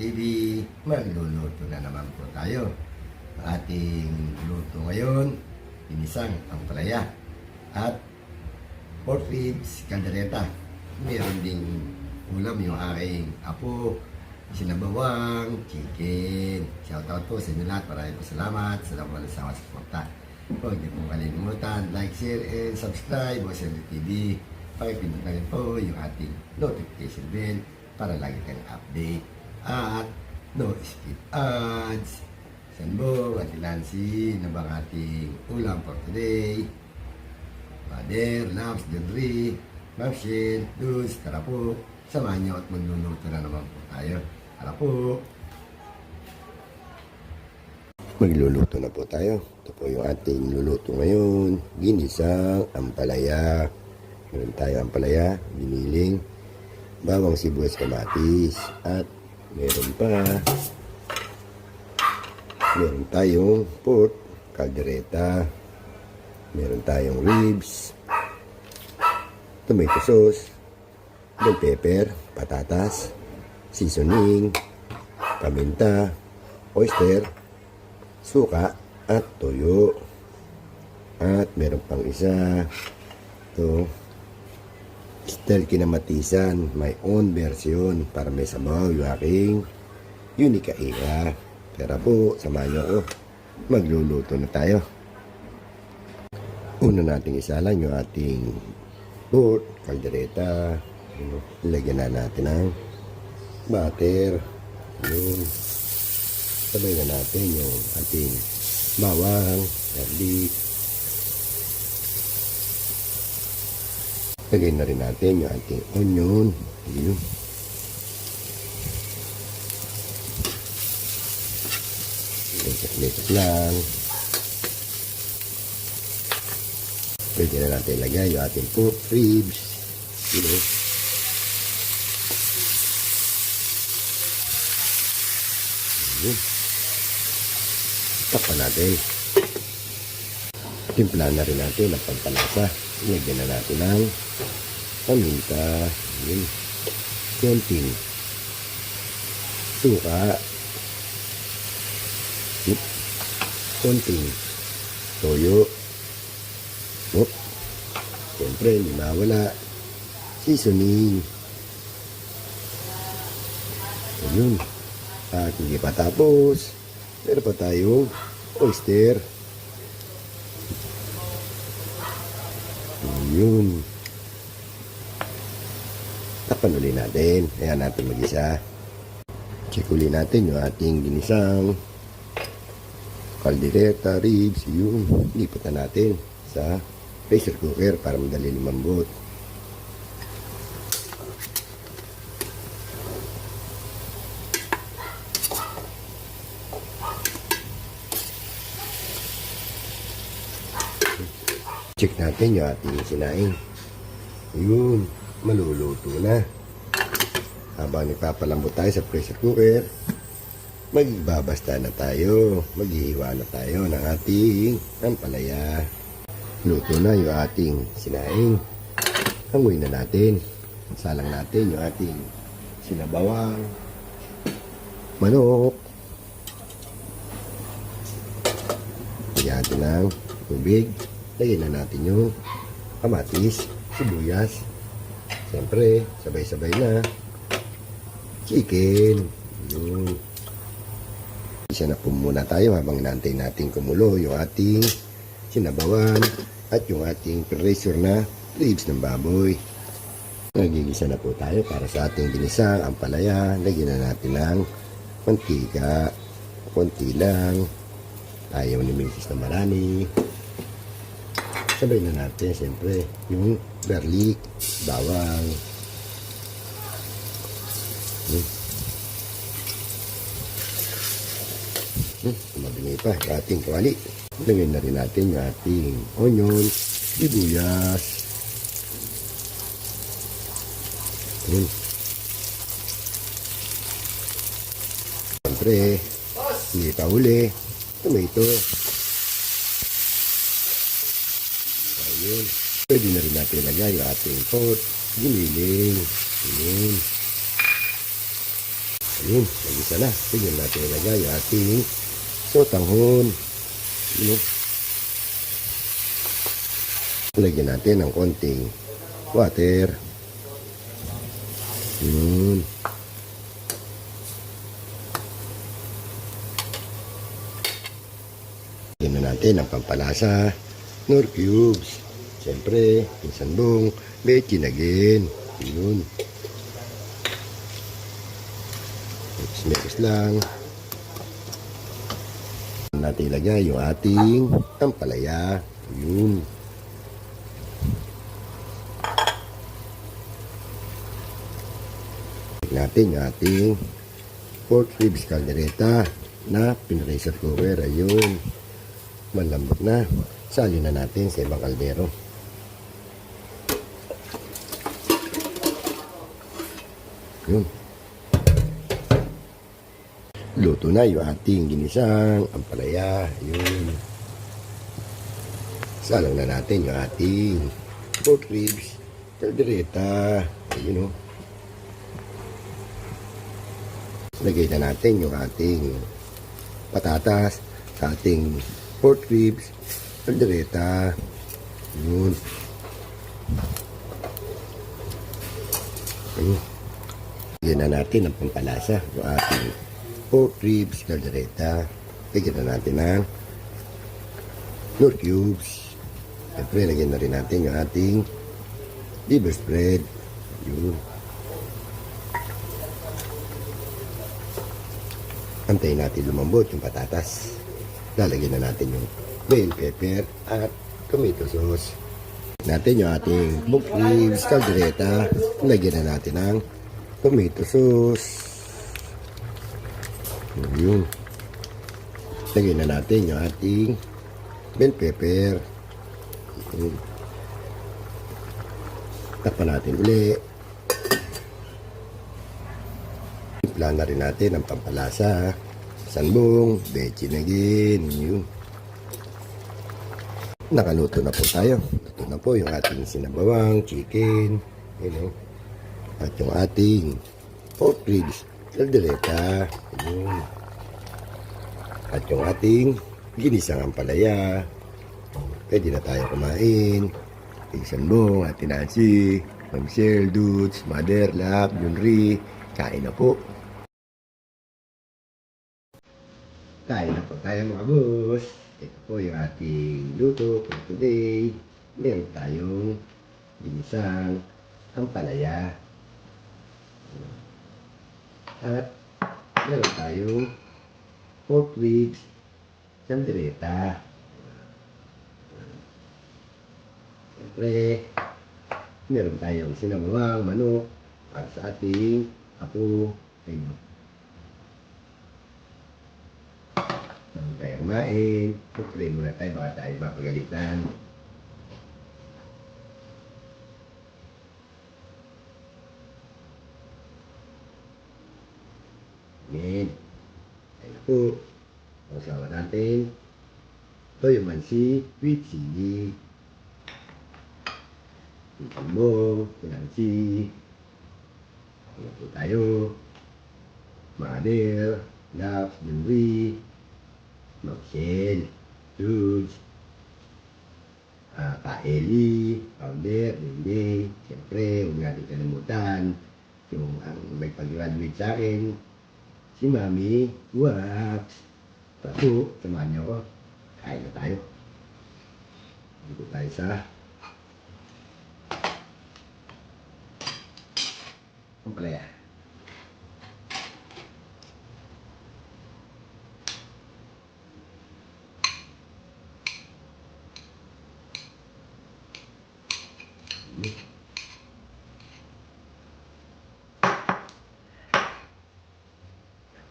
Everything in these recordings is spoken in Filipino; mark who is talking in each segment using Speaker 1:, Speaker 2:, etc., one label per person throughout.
Speaker 1: TV, magluluto na naman po tayo. Ang ating luto ngayon, ginisang ampalaya at pork ribs, caldereta. Meron ding ulam yung aking apo, sinabawang, chicken. Shoutout po sa inyo lahat. Maraming po salamat. Salamat sa suporta. Huwag niyo pong kalimutan, like, share, and subscribe. Boss Henry TV. Pakipindot na rin po yung ating notification bell para lagi kayong update. At no skip ads. Sanbo, at Nancy, na bang ating ulam for today. Father, Labs, Jodri, Mapshin, Luz, tara po. Samahan niyo at magluluto na naman po tayo. Tara po. Magluluto na po tayo. Ito po yung ating luluto ngayon. Ginisang ampalaya. Meron tayo ampalaya, giniling, bawang sibuyas, kamatis, at meron tayong pork, caldereta, meron tayong ribs, tomato sauce, bell pepper, patatas, seasoning, paminta, oyster, suka, at toyo. At meron pang isa, ito, style kinamatisan, my own version para may sabaw yung aking Unica Ika. Pero po, samahan nyo ako. Magluluto na tayo. Una nating isalan yung ating pork, caldereta. Ilagyan na natin ang butter. Yun. Sabay na natin yung ating bawang, garlic. Lagay na rin natin yung ating onion. Yun. Lipat lang. Pwede na natin ilagay yung ating pork ribs. Yun. Yun. Takpan natin. Timplahan na rin natin ang pampalasa. Ilagyan na natin ang paminta, yun, konting suka, konting toyo, siyempre hindi mawala, seasoning, yun. At hindi pa tapos, meron pa tayong oyster. Yun. Takpan ulit natin. Ayan natin mag-isa. Check ulit natin yung ating ginisang caldereta, ribs. Yun. Lipat na natin sa pressure cooker para madali lumambot. Check natin yung ating sinaing. Yun, maluluto na. Habang nagpapalambot tayo sa pressure cooker, magbabasta na tayo. Maghihiwa na tayo ng ating ampalaya. Luto na yung ating sinaing. Hanguin na natin. Salang natin yung ating sinabawang manok. Lagyan natin ng tubig. Lagyan na natin yung kamatis, sibuyas. Siyempre, sabay-sabay na. Chicken. Yun. Isa na po muna tayo habang inaantay natin kumulo yung ating sinabawan at yung ating pressure na ribs ng baboy. Nagigisa na po tayo para sa ating ginisang ampalaya. Lagyan na natin ng mantika. Konti lang. Ayaw ni Mrs. na marami. Sabay na natin, siyempre, yung garlic, bawang. Mabingay pa yung ating kawali. Lagyan na rin natin yung ating onion, sibuyas. Siyempre, hindi pa huli, tomato. Ayun. Pwede na rin natin ilagay yung ating pork, giniling. Ayun. Yun, nag-isa na. Tingnan natin ilagay yung ating sotanghon. Yun. Lagyan natin ng konting water. Yun. Lagyan na natin ang pampalasa. Knorr cubes. Siyempre, pinsandong, bechin Yun. Mix lang. Natin ilagay yung ating ampalaya. Yun. Natin yung ating pork ribs caldereta na pinressure cooker. Ayun. Malambot na. Salin na natin sa ibang kaldero. Yun. Luto na yung ating ginisang ampalaya. Yun. Salang na natin yung ating pork ribs caldereta. Ayun o. Lagay na natin yung ating patatas sa ating pork ribs caldereta. Yun. Lagyan na natin ang pampalasa yung ating pork ribs caldereta. Lagyan na natin ng Knorr cubes. Siyempre, lagyan na rin natin yung ating liver spread. Yun. Antayin natin lumambot yung patatas. Lalagyan na natin yung bell pepper at tomato sauce. Natin yung ating pork ribs caldereta. Lagyan na natin ng tomato sauce. Yun. Lagyan na natin yung ating bell pepper. Yun. Takpan natin uli. Timpla na rin natin ang pampalasa. Sanbong, bechin Yun. Nakaluto na po tayo. Luto na po yung ating sinabawang chicken. Yun. At yung ating pork ribs caldereta. Yun. At yung ating ginisang ampalaya. Pwede na tayo kumain. Sanbong, Ate Nancy, Ma'am Shell, Dudes, Mother, Lab, Junri. Kain na po. Kain na po tayo mga boss. Ito po yung ating luto for today. Meron tayong ginisang ampalaya. At meron tayong pork ribs caldereta. Siyempre, meron tayong sinabawang manok para sa ating apo. Ayun. Bago tayo kumain, pupray muna tayo, baka tayo mapagalitan. Amen. Ayun na po. Pagkasawa natin, toyo mansi with sili. Ikan mo, pinansi. Ayun po tayo. Mother, Love, Junri, Maxel, Jules, Kaeli, Founder, Lindy. Siyempre, huwag natin kalimutan yung ang may pag-graduate sa akin, si Mami Wax. Paso, samahan niyo ako. Kain na tayo. Dito tayo sa ampalaya.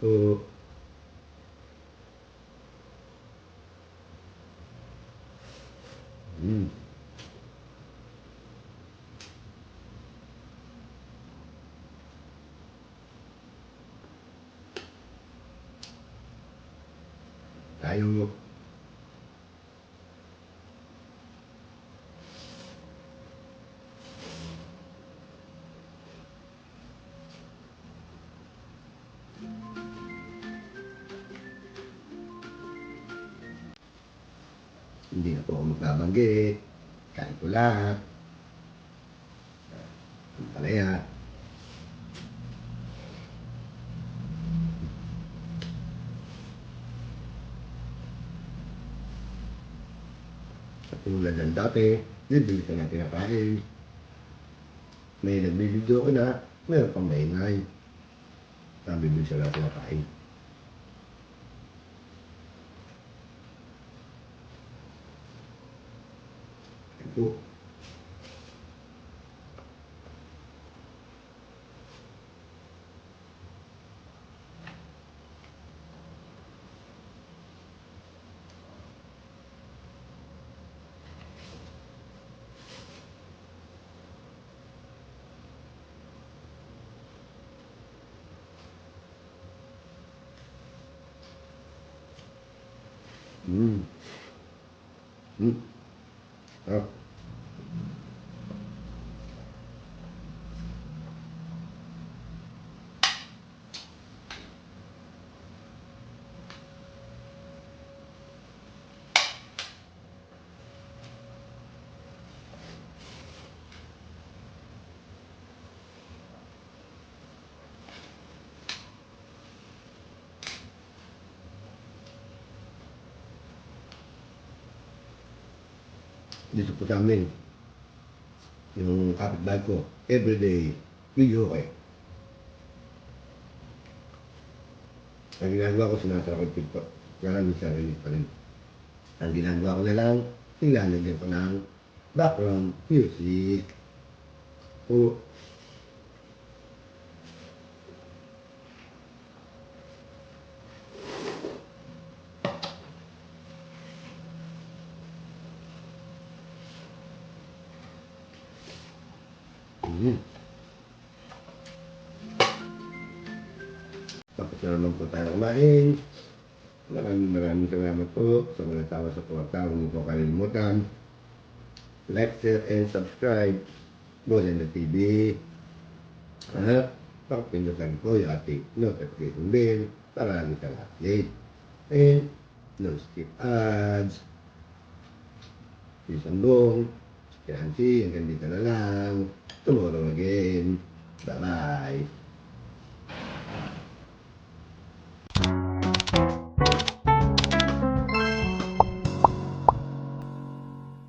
Speaker 1: So, tayo. Hindi na po ako magbabanggit. Kain ko lahat. Ang palaya. Katulad ng dati, nabili ka na tinakain. May nagbibideo ko na, meron pang maingay. Nabibili siya na tinakain. Yan po. Mm. Mm. Ah. Dito po sa amin, yung kapitbahay ko, everyday, video ko eh. Ang ginagawa ko, sinasara ko yung TikTok. Kaya lang minsan release pa rin. Ang ginagawa ko na lang, nilalagyan ko ng background music. O, mm. Tapos na naman po tayo kumain. Maraming salamat po sa mga tao sa tuwag-tao. Hindi po kalimutan. Like, share, and subscribe. Golden TV. At pakipindutan po yung ating notification bell para lagi kang update. And no skip ads. Peace and long. Yanti, hanggang dito na lang. Tomorrow again. Bye-bye.